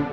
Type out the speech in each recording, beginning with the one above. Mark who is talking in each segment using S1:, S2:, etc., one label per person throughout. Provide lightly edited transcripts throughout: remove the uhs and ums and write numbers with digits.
S1: Hi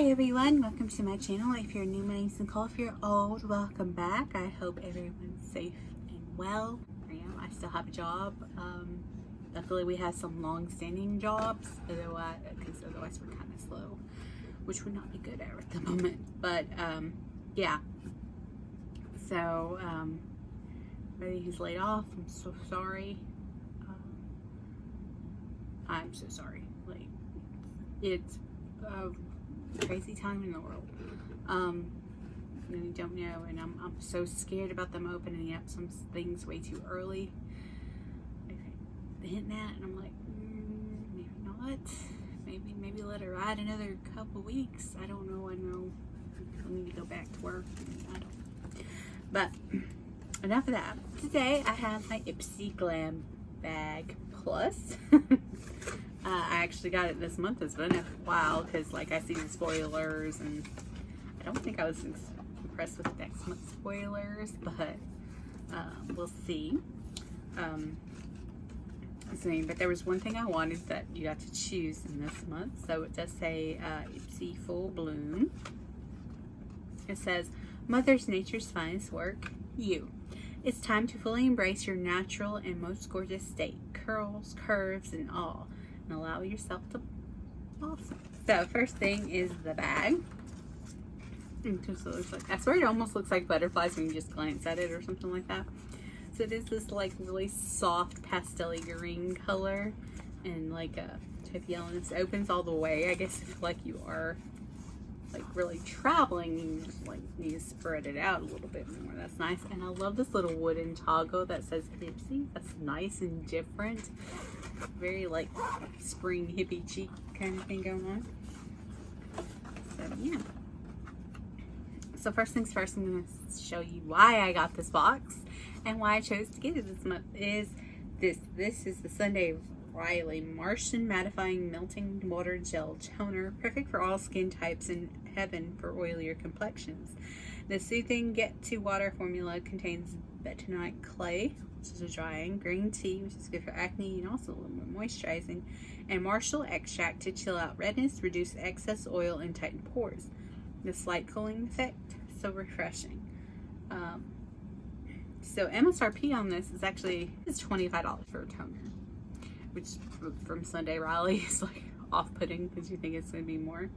S1: everyone, welcome to my channel. If you're new, my name's Nicole. If you're old, welcome back. I hope everyone's safe and well. I still have a job. Luckily we have some long-standing jobs, because otherwise we're kind of slow, which would not be good at the moment. But yeah, so everybody who's laid off, I'm so sorry. I'm so sorry. Like, it's crazy time in the world. You don't know, and I'm so scared about them opening up some things way too early. I've hitting that, and I'm like, maybe not. Maybe let it ride another couple weeks. I don't know. I know I need to go back to work. I don't. But enough of that. Today I have my Ipsy Glam bag plus. I actually got it this month. It's been a while because, like, I see the spoilers, and I don't think I was impressed with next month's spoilers, but we'll see. But there was one thing I wanted that you got to choose in this month. So it does say Ipsy Full Bloom. It says, Mother's Nature's finest work, you. It's time to fully embrace your natural and most gorgeous state, curls, curves, and all. And allow yourself to blossom. So first thing is the bag. It just looks like, I swear it almost looks like butterflies when you just glance at it or something like that. So it is this like really soft pastel green color and like a type yellowness. It opens all the way. I guess if like you are like really traveling, you just like need to spread it out a little bit more. That's nice. And I love this little wooden toggle that says Ipsy. That's nice and different. Very like spring hippie cheek kind of thing going on. So yeah. So first things first, I'm going to show you why I got this box and why I chose to get it this month. Is this is the Sunday Riley Martian Mattifying Melting Water Gel Toner, perfect for all skin types and heaven for oilier complexions. The soothing Get to Water formula contains bentonite clay, which is a drying, green tea, which is good for acne and also a little more moisturizing, and Martial extract to chill out redness, reduce excess oil, and tighten pores. The slight cooling effect, so refreshing. So MSRP on this is actually $25 for a toner, which from Sunday Riley is like off-putting because you think it's going to be more.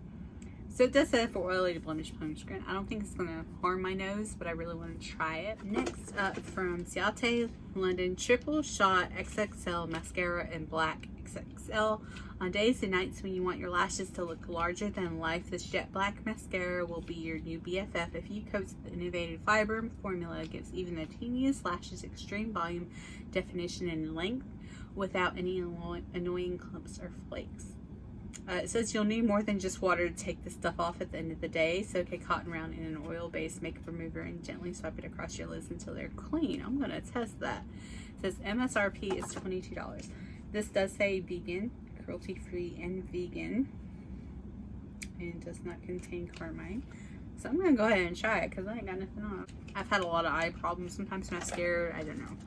S1: So it does say for oily to blemish prone skin. I don't think it's going to harm my nose, but I really want to try it. Next up from Tarte London, Triple Shot XXL Mascara in Black XXL. On days and nights when you want your lashes to look larger than life, this jet black mascara will be your new BFF. A few coats of the innovative fiber formula gives even the teeniest lashes extreme volume, definition, and length without any annoying clumps or flakes. It says you'll need more than just water to take the stuff off at the end of the day. Soak a cotton round in an oil-based makeup remover and gently swipe it across your lids until they're clean. I'm going to test that. It says MSRP is $22. This does say vegan, cruelty-free, and vegan. And does not contain carmine. So I'm going to go ahead and try it because I ain't got nothing on. I've had a lot of eye problems. Sometimes mascara, I don't know,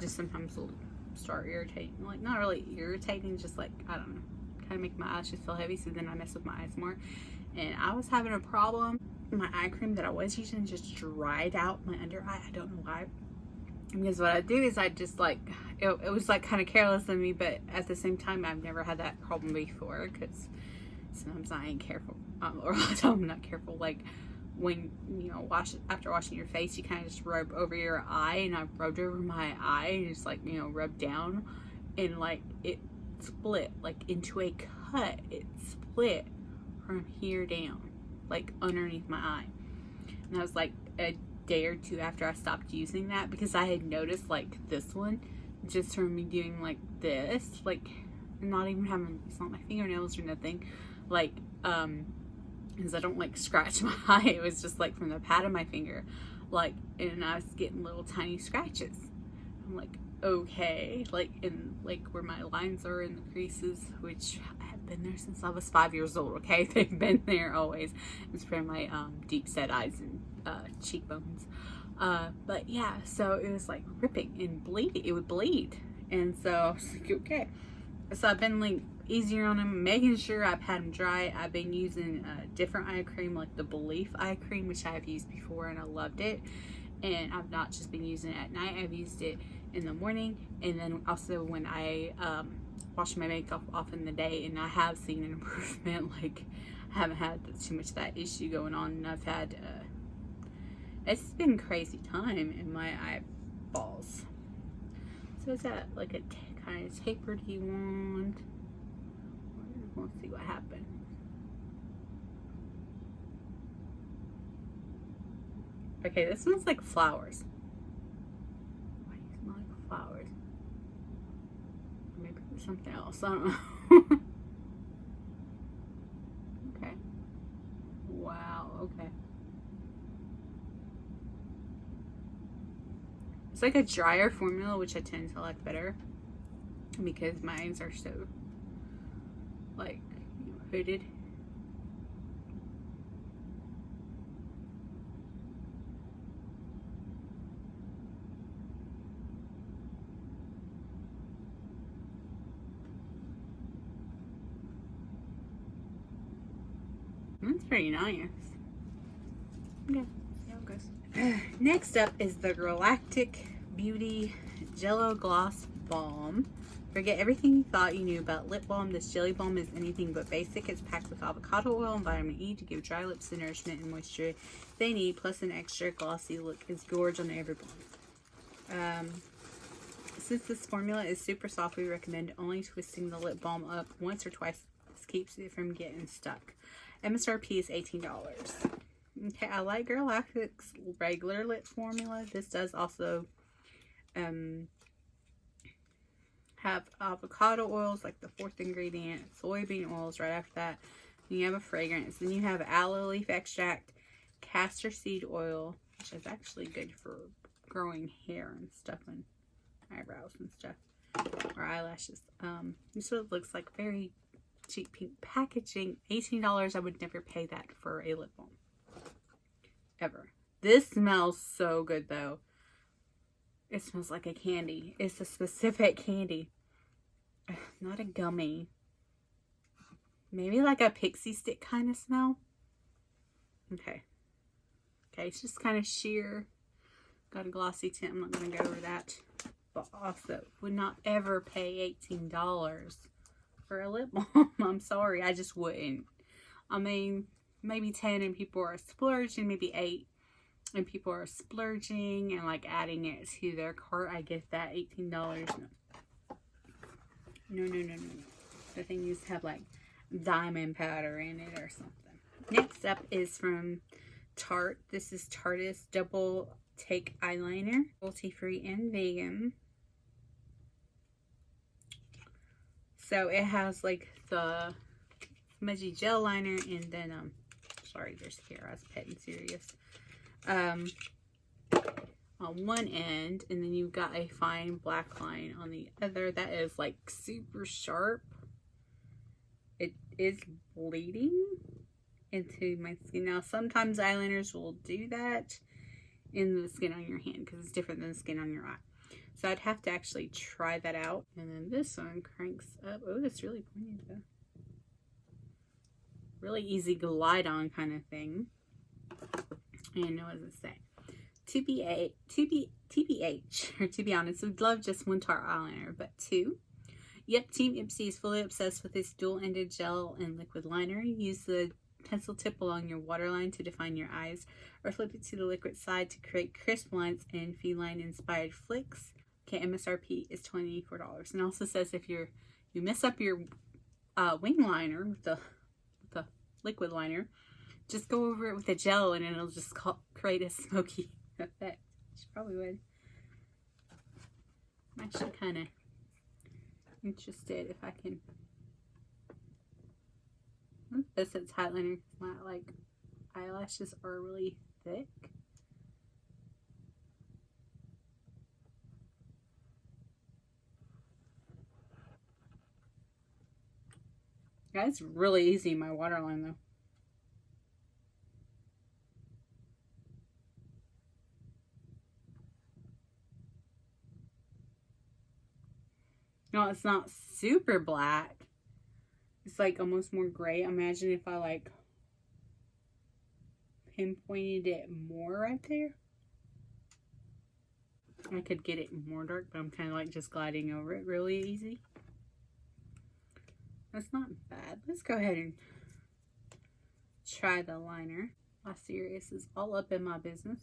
S1: just sometimes will start irritating. Like, not really irritating, just like, I don't know, kind of make my eyes just feel heavy, so then I mess with my eyes more. And I was having a problem. My eye cream that I was using just dried out my under eye. I don't know why. Because what I do is I just like, it was like kind of careless of me, but at the same time, I've never had that problem before because sometimes I ain't careful, or I'm not careful. Like when, you know, after washing your face, you kind of just rub over your eye, and I rubbed over my eye and just like, you know, rubbed down, and like it split like into a cut. It split from here down, like underneath my eye. And I was like a day or two after I stopped using that, because I had noticed like this one, just from me doing like this, like not even having, it's not my fingernails or nothing, like because I don't like scratch my eye. It was just like from the pad of my finger, like, and I was getting little tiny scratches. I'm like, okay, like in like where my lines are in the creases, which have been there since I was 5 years old. Okay, they've been there always. It's from my deep set eyes and cheekbones. But yeah, so it was like ripping and bleeding. It would bleed, and so I was like, okay. So I've been like easier on them, making sure I've had them dry. I've been using a different eye cream, like the Belief eye cream, which I have used before and I loved it. And I've not just been using it at night, I've used it in the morning, and then also when I wash my makeup off in the day, and I have seen an improvement. Like, I haven't had too much of that issue going on, and I've had it's been crazy time in my eyeballs. So is that like a kind of taper do you want? We'll see what happens. Okay, this smells like flowers. Why do you smell like flowers? Maybe it's something else. I don't know. Okay. Wow. Okay. It's like a drier formula, which I tend to like better because my eyes are so like hooded. That's pretty nice. Okay, yeah, it goes. Next up is the Galactic Beauty Jello Gloss Balm. Forget everything you thought you knew about lip balm. This jelly balm is anything but basic. It's packed with avocado oil and vitamin E to give dry lips the nourishment and moisture they need, plus an extra glossy look. It's gorge on every balm. Since this formula is super soft, we recommend only twisting the lip balm up once or twice. This keeps it from getting stuck. MSRP is $18. Okay, I like Galactic's regular lip formula. This does also have avocado oils, like the 4th ingredient, soybean oils right after that. Then you have a fragrance. Then you have aloe leaf extract, castor seed oil, which is actually good for growing hair and stuff and eyebrows and stuff, or eyelashes. This one looks like very cheap pink packaging. $18. I would never pay that for a lip balm ever. This smells so good though. It smells like a candy. It's a specific candy, not a gummy. Maybe like a pixie stick kind of smell. Okay, it's just kind of sheer. Got a glossy tint. I'm not going to go over that, but also would not ever pay $18 for a lip balm. I'm sorry, I just wouldn't. I mean, maybe 10 and people are splurging, maybe 8 and people are splurging and like adding it to their cart. I get that. $18. No. The thing used to have like diamond powder in it or something. Next up is from Tarte. This is Tarte's Double Take Eyeliner, cruelty-free and vegan. So it has like the smudgy gel liner, and then sorry, there's hair. I was petting serious. On one end, and then you've got a fine black line on the other that is like super sharp. It is bleeding into my skin. Now sometimes eyeliners will do that in the skin on your hand because it's different than the skin on your eye. So I'd have to actually try that out. And then this one cranks up. Oh, it's really pointy though. Really easy glide on kind of thing. And what does it say? TBH, or to be honest, we'd love just one Tarte eyeliner, but 2. Yep, Team Ipsy is fully obsessed with this dual-ended gel and liquid liner. Use the pencil tip along your waterline to define your eyes, or flip it to the liquid side to create crisp lines and feline-inspired flicks. Okay, MSRP is $24. And it also says if you mess up your wing liner with the liquid liner, just go over it with a gel and it'll just create a smoky effect. Which probably would. I'm actually kind of interested if I can. This is eyeliner. My like eyelashes are really thick. Yeah, it's really easy in my waterline though. No, it's not super black. It's like almost more gray. Imagine if I like pinpointed it more right there. I could get it more dark, but I'm kind of like just gliding over it really easy. That's not bad. Let's go ahead and try the liner. My serious is all up in my business.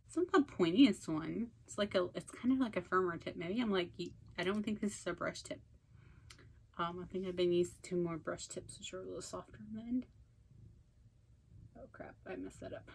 S1: It's not the pointiest one. It's like it's kind of like a firmer tip. Maybe I'm like, I don't think this is a brush tip. I think I've been used to more brush tips, which are a little softer on the end. Oh crap, I messed that up.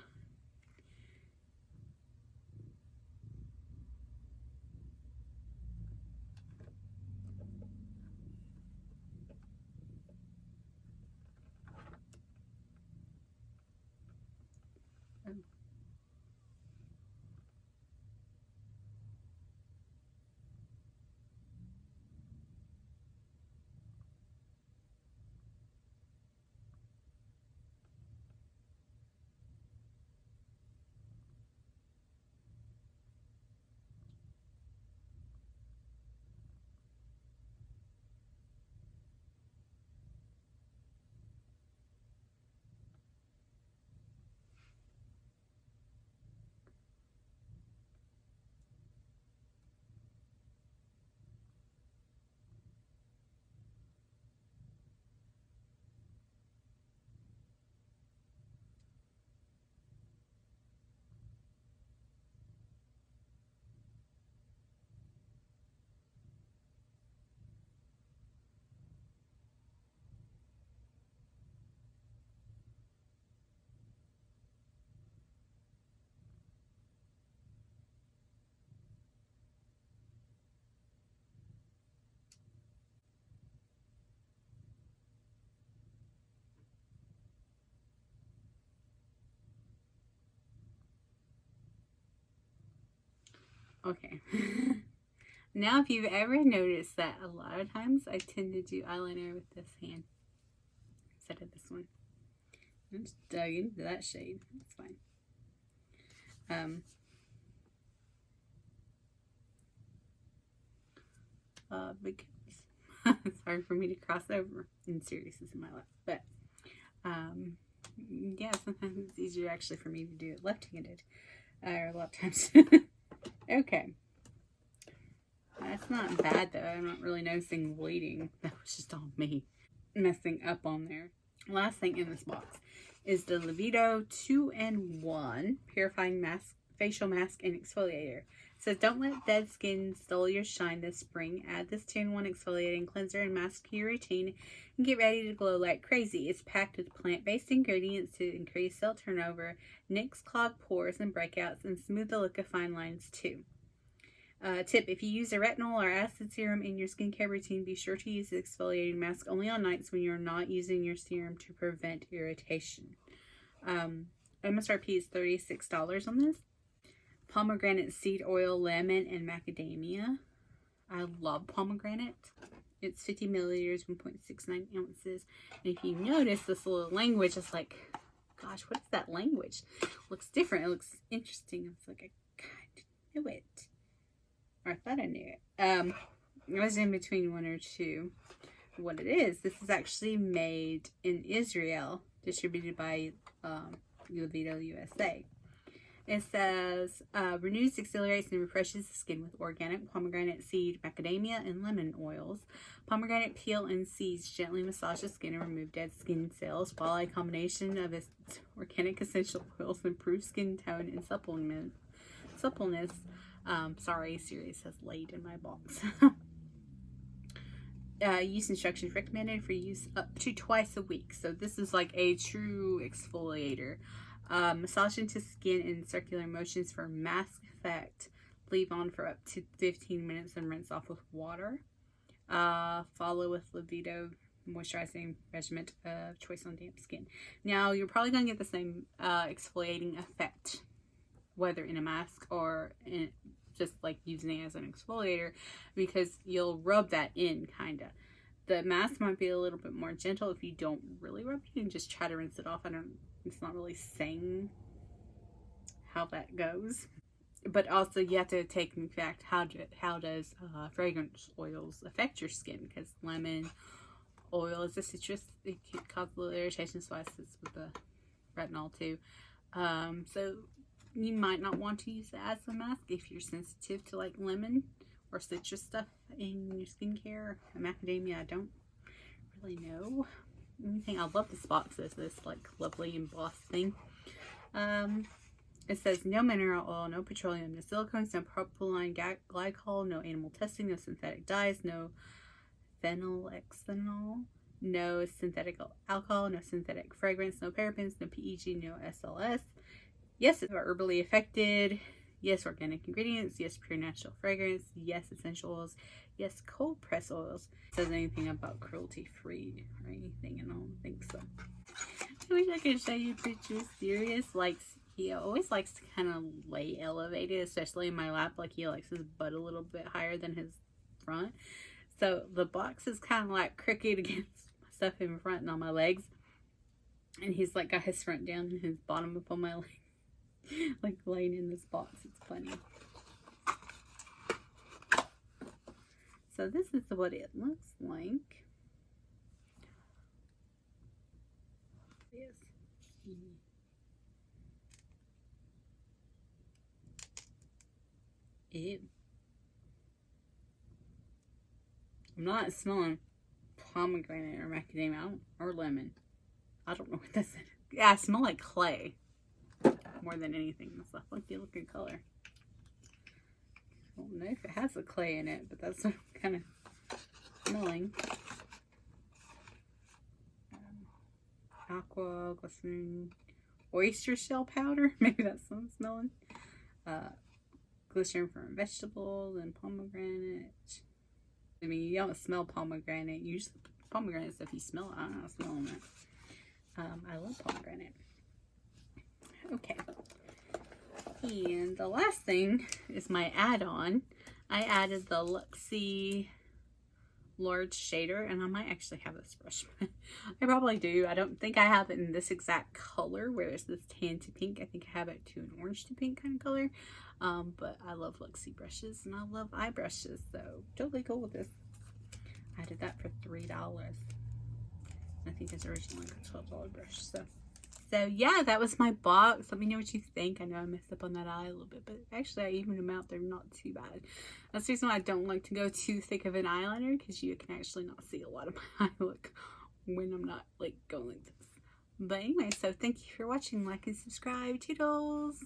S1: Okay. Now, if you've ever noticed that a lot of times I tend to do eyeliner with this hand instead of this one. I'm just dug into that shade. That's fine. Because it's hard for me to cross over in seriousness in my left. But, yeah, sometimes it's easier actually for me to do it left-handed. Or a lot of times. Okay. That's not bad though. I'm not really noticing bleeding. That was just all me messing up on there. Last thing in this box is the Libido 2-in-1 Purifying Mask, Facial Mask and Exfoliator. It says, don't let dead skin steal your shine this spring. Add this 2-in-1 exfoliating cleanser and mask to your routine and get ready to glow like crazy. It's packed with plant-based ingredients to increase cell turnover, nix clogged pores and breakouts, and smooth the look of fine lines too. Tip, if you use a retinol or acid serum in your skincare routine, be sure to use the exfoliating mask only on nights when you're not using your serum to prevent irritation. MSRP is $36 on this. Pomegranate seed oil, lemon, and macadamia. I love pomegranate. It's 50 milliliters, 1.69 ounces. And if you notice this little language, it's like, gosh, what is that language? It looks different. It looks interesting. It's like, I kind of knew it. Or I thought I knew it. I was in between one or two. What it is, this is actually made in Israel, distributed by Libido USA. It says, renews, exfoliates, and refreshes the skin with organic pomegranate seed, macadamia, and lemon oils. Pomegranate peel and seeds gently massage the skin and remove dead skin cells, while a combination of its organic essential oils improves skin tone and suppleness. Sorry, Sirius has laid in my box. Use instructions recommended for use up to twice a week. So this is like a true exfoliator. Massage into skin in circular motions for mask effect. Leave on for up to 15 minutes and rinse off with water. Follow with Libido moisturizing regimen of choice on damp skin. Now you're probably going to get the same exfoliating effect, whether in a mask or in just like using it as an exfoliator, because you'll rub that in kinda. The mask might be a little bit more gentle if you don't really rub it and just try to rinse it off. It's not really saying how that goes. But also you have to take in fact how does fragrance oils affect your skin, because lemon oil is a citrus. It can cause a little irritation, so I says with the retinol too. So you might not want to use it as a mask if you're sensitive to like lemon or citrus stuff in your skincare. Macadamia, I don't really know anything. I love this box. There's this like lovely embossed thing. It says no mineral oil, no petroleum, no silicones, no propylene glycol, no animal testing, no synthetic dyes, no phenylxanol, no synthetic alcohol, no synthetic fragrance, no parabens, no PEG, no SLS. Yes, it's herbally affected. Yes, organic ingredients. Yes, pure natural fragrance. Yes, essential oils. Yes, cold press oils. It says anything about cruelty free or anything, and I don't think so. I wish I could show you pictures. Sirius he always likes to kind of lay elevated, especially in my lap. Like he likes his butt a little bit higher than his front. So the box is kind of like crooked against stuff in front and on my legs. And he's like got his front down and his bottom up on my leg. Like laying in this box. It's funny. So this is what it looks like. Yes. Ew. I'm not smelling pomegranate or macadamia or lemon. I don't know what this is. Yeah, I smell like clay more than anything. This stuff like the looking color. I don't know if it has a clay in it, but that's what I'm kind of smelling. Aqua, glycerin, oyster shell powder. Maybe that's what I'm smelling. Glycerin from vegetables and pomegranate. I mean, you don't smell pomegranate. Usually pomegranate stuff you smell it. I'm not smelling it. I love pomegranate. Okay. And the last thing is my add-on. I added the Luxie large shader, and I might actually have this brush. I probably do. I don't think I have it in this exact color where it's this tan to pink. I think I have it to an orange to pink kind of color. But I love Luxie brushes and I love eye brushes, so totally cool with this. I did that for $3. I think it's originally a $12 brush. So yeah, that was my box. Let me know what you think. I know I messed up on that eye a little bit, but actually I evened them out. They're not too bad. That's the reason why I don't like to go too thick of an eyeliner, because you can actually not see a lot of my eye look when I'm not like going like this. But anyway, so thank you for watching. Like and subscribe. Toodles!